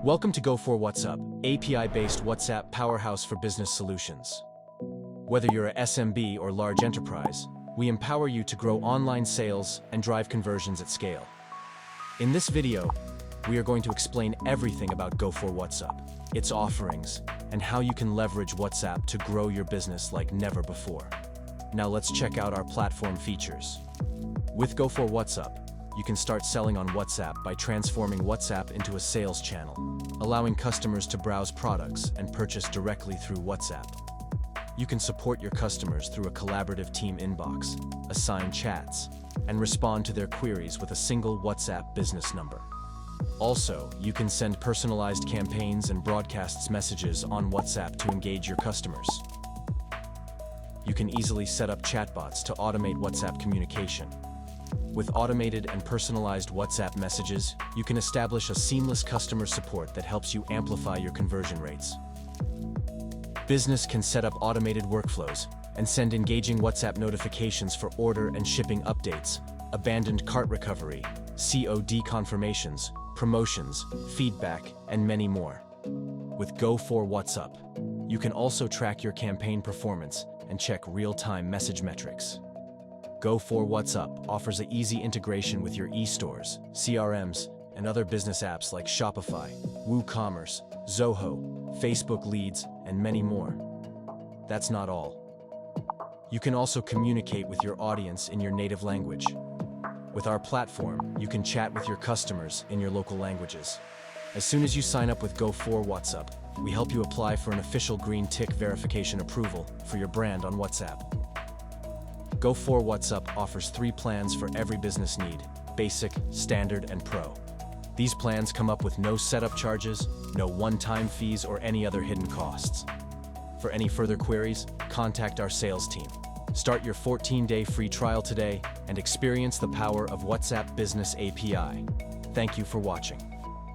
Welcome to Go4whatsup, API-based WhatsApp powerhouse for business solutions. Whether you're a SMB or large enterprise, we empower you to grow online sales and drive conversions at scale. In this video, we are going to explain everything about Go4whatsup, its offerings, and how you can leverage WhatsApp to grow your business like never before. Now let's check out our platform features. With Go4whatsup, you can start selling on WhatsApp by transforming WhatsApp into a sales channel, allowing customers to browse products and purchase directly through WhatsApp. You can support your customers through a collaborative team inbox, assign chats, and respond to their queries with a single WhatsApp business number. Also, you can send personalized campaigns and broadcasts messages on WhatsApp to engage your customers. You can easily set up chatbots to automate WhatsApp communication. With automated and personalized WhatsApp messages, you can establish a seamless customer support that helps you amplify your conversion rates. Business can set up automated workflows and send engaging WhatsApp notifications for order and shipping updates, abandoned cart recovery, COD confirmations, promotions, feedback, and many more. With Go4whatsup, you can also track your campaign performance and check real-time message metrics. Go4whatsup offers an easy integration with your e-stores, CRMs, and other business apps like Shopify, WooCommerce, Zoho, Facebook Leads, and many more. That's not all. You can also communicate with your audience in your native language. With our platform, you can chat with your customers in your local languages. As soon as you sign up with Go4whatsup, we help you apply for an official green tick verification approval for your brand on WhatsApp. Go4whatsup offers 3 plans for every business need: Basic, Standard, and Pro. These plans come up with no setup charges, no one-time fees, or any other hidden costs. For any further queries, contact our sales team. Start your 14-day free trial today and experience the power of WhatsApp Business API. Thank you for watching.